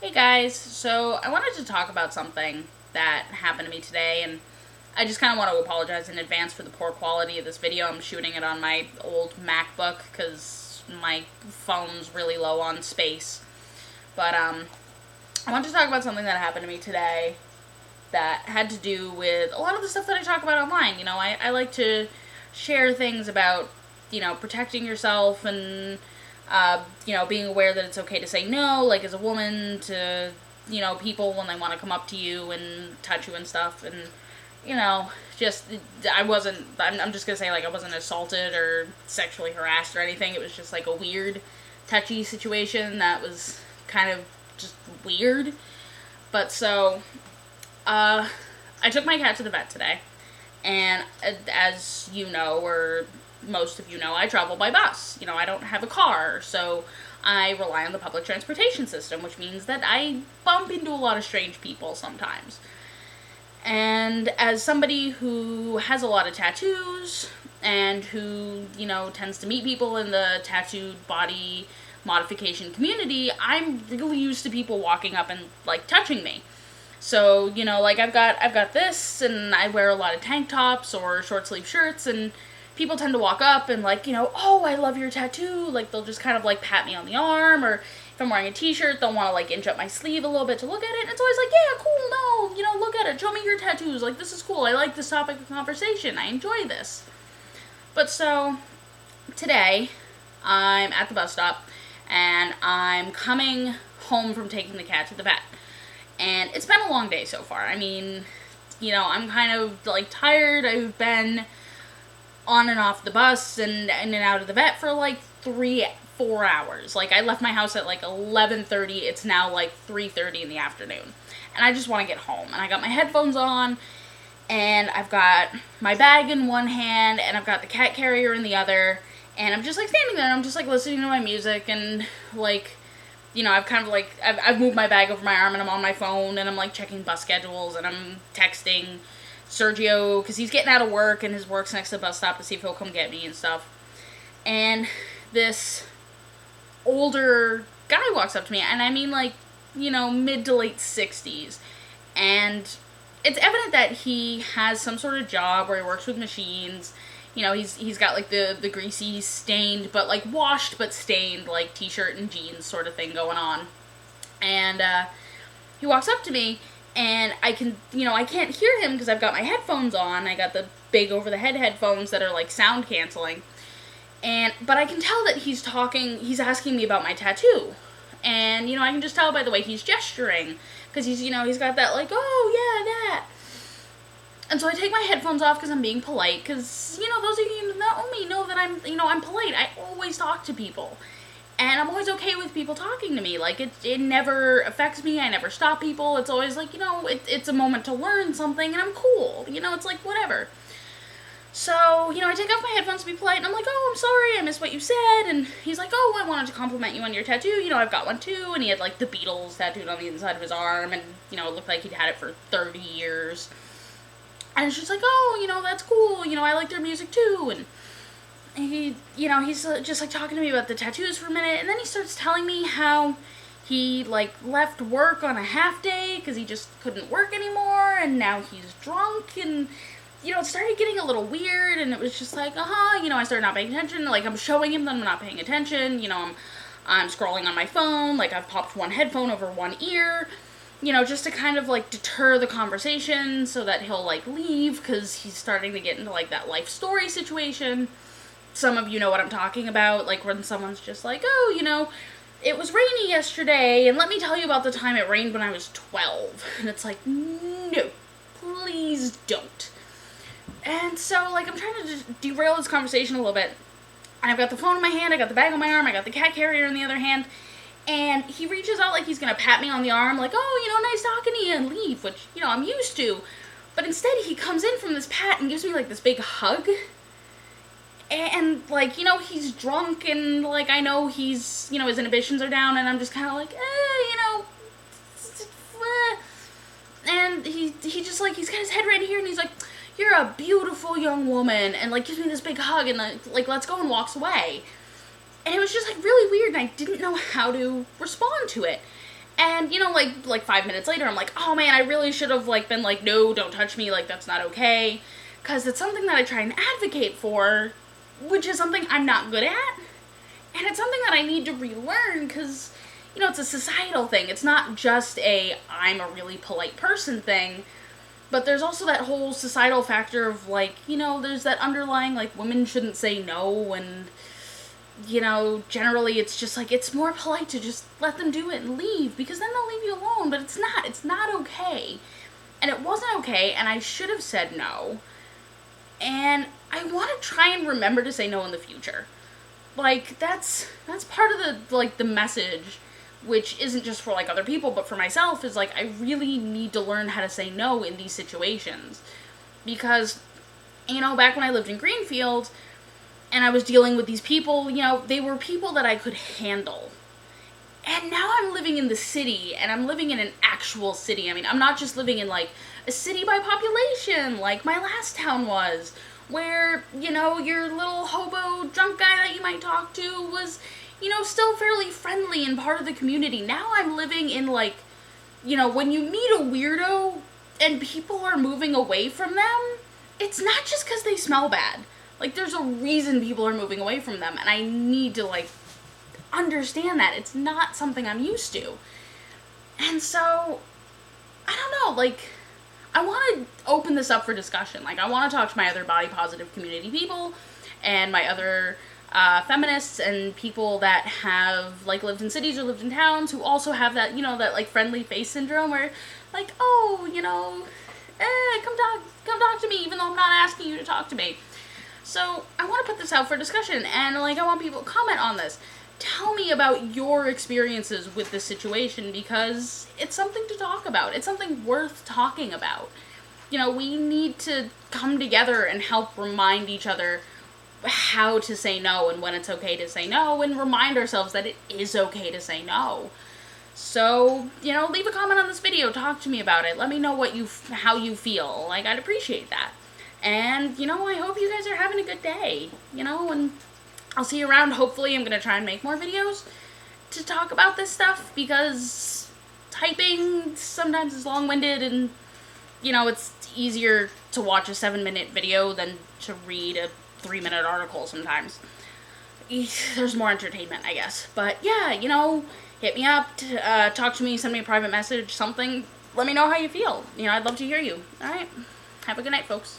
Hey guys, so I wanted to talk about something that happened to me today, and I just kind of want to apologize in advance for the poor quality of this video. I'm shooting it on my old MacBook because my phone's really low on space. But I want to talk about something that happened to me today that had to do with a lot of the stuff that I talk about online. I like to share things about, protecting yourself and being aware that it's okay to say no, like as a woman, to, people when they want to come up to you and touch you and stuff. And, just, I'm just going to say, like, I wasn't assaulted or sexually harassed or anything. It was just, like, a weird, touchy situation that was kind of just weird. But so, I took my cat to the vet today. And as you know, or most of you know, I travel by bus. I don't have a car, so I rely on the public transportation system, which means that I bump into a lot of strange people sometimes. And as somebody who has a lot of tattoos and who, tends to meet people in the tattooed body modification community, I'm really used to people walking up and, like, touching me. So, like, I've got this, and I wear a lot of tank tops or short sleeve shirts, and people tend to walk up and, like, oh, I love your tattoo. Like, they'll just kind of, like, pat me on the arm, or if I'm wearing a t-shirt, they'll want to, like, inch up my sleeve a little bit to look at it, and it's always like, yeah, cool, no, look at it, show me your tattoos, like, this is cool, I like this topic of conversation, I enjoy this. But so, today, I'm at the bus stop, and I'm coming home from taking the cat to the vet. And it's been a long day so far. I mean, I'm kind of, like, tired. I've been on and off the bus and in and out of the vet for, like, 4 hours. Like, I left my house at, like, 11:30. It's now, like, 3:30 in the afternoon. And I just want to get home. And I got my headphones on, and I've got my bag in one hand, and I've got the cat carrier in the other. And I'm just, like, standing there, and I'm just, like, listening to my music, and, like, I've kind of, like, I've moved my bag over my arm, and I'm on my phone, and I'm, like, checking bus schedules, and I'm texting Sergio, because he's getting out of work, and his work's next to the bus stop, to see if he'll come get me and stuff. And this older guy walks up to me, and I mean, like, mid to late 60s, and it's evident that he has some sort of job where he works with machines. He's got, like, the greasy, stained, but, like, washed but stained, like, t-shirt and jeans sort of thing going on. And, he walks up to me, and I can't hear him because I've got my headphones on. I got the big over-the-head headphones that are, like, sound canceling. But I can tell that he's asking me about my tattoo. And, I can just tell by the way he's gesturing, because he's got that, like, oh, yeah, that. And so I take my headphones off because I'm being polite, because, those of you who know me know that I'm polite. I always talk to people. And I'm always okay with people talking to me. Like, it never affects me. I never stop people. It's always like, it's a moment to learn something, and I'm cool. It's like, whatever. So, I take off my headphones to be polite, and I'm like, oh, I'm sorry, I missed what you said. And he's like, oh, I wanted to compliment you on your tattoo. I've got one too. And he had, like, the Beatles tattooed on the inside of his arm, and, it looked like he'd had it for 30 years. And it's just like, oh, that's cool, I like their music too, and he, he's just, like, talking to me about the tattoos for a minute, and then he starts telling me how he, like, left work on a half day, because he just couldn't work anymore, and now he's drunk, and, it started getting a little weird, and it was just like, I started not paying attention, like, I'm showing him that I'm not paying attention, I'm scrolling on my phone, like, I've popped one headphone over one ear, just to kind of, like, deter the conversation so that he'll, like, leave, because he's starting to get into, like, that life story situation. Some of you know what I'm talking about, like, when someone's just like, oh, it was rainy yesterday, and let me tell you about the time it rained when I was 12. And it's like, no, please don't. And so, like, I'm trying to just derail this conversation a little bit. And I've got the phone in my hand, I got the bag on my arm, I got the cat carrier in the other hand, and he reaches out like he's going to pat me on the arm, like, oh, nice talking to you, and leave, which, I'm used to. But instead, he comes in from this pat and gives me, like, this big hug. And, like, he's drunk, and, like, I know he's, his inhibitions are down, and I'm just kind of like, And he just, like, he's got his head right here, and he's like, you're a beautiful young woman, and, like, gives me this big hug, and, like, let's go, and walks away. And it was just, like, really weird, and I didn't know how to respond to it. And, you know, like 5 minutes later, I'm like, oh man, I really should have, like, been like, no, don't touch me, like, that's not okay. Because it's something that I try and advocate for, which is something I'm not good at. And it's something that I need to relearn because, you know, it's a societal thing. It's not just I'm a really polite person thing. But there's also that whole societal factor of, like, you know, there's that underlying, like, women shouldn't say no, and, you know, generally it's just, like, it's more polite to just let them do it and leave, because then they'll leave you alone, but it's not okay. And it wasn't okay, and I should have said no. And I want to try and remember to say no in the future. Like, that's part of the message, which isn't just for, like, other people, but for myself, is, like, I really need to learn how to say no in these situations. Because, you know, back when I lived in Greenfield, and I was dealing with these people, you know, they were people that I could handle. And now I'm living in the city, and I'm living in an actual city. I mean, I'm not just living in, like, a city by population, like my last town was, where, you know, your little hobo drunk guy that you might talk to was, you know, still fairly friendly and part of the community. Now I'm living in, like, you know, when you meet a weirdo and people are moving away from them, it's not just because they smell bad. Like, there's a reason people are moving away from them, and I need to, like, understand that. It's not something I'm used to. And so, I don't know, like, I want to open this up for discussion. Like, I want to talk to my other body positive community people and my other feminists and people that have, like, lived in cities or lived in towns who also have that, you know, that, like, friendly face syndrome where, like, oh, you know, come talk to me even though I'm not asking you to talk to me. So, I want to put this out for discussion, and, like, I want people to comment on this. Tell me about your experiences with this situation, because it's something to talk about. It's something worth talking about. You know, we need to come together and help remind each other how to say no and when it's okay to say no, and remind ourselves that it is okay to say no. So, you know, leave a comment on this video. Talk to me about it. Let me know how you feel. Like, I'd appreciate that. And, you know, I hope you guys are having a good day, you know, and I'll see you around. Hopefully I'm going to try and make more videos to talk about this stuff, because typing sometimes is long-winded, and, you know, it's easier to watch a 7-minute video than to read a 3-minute article sometimes. There's more entertainment, I guess. But, yeah, you know, hit me up, talk to me, send me a private message, something. Let me know how you feel. You know, I'd love to hear you. All right? Have a good night, folks.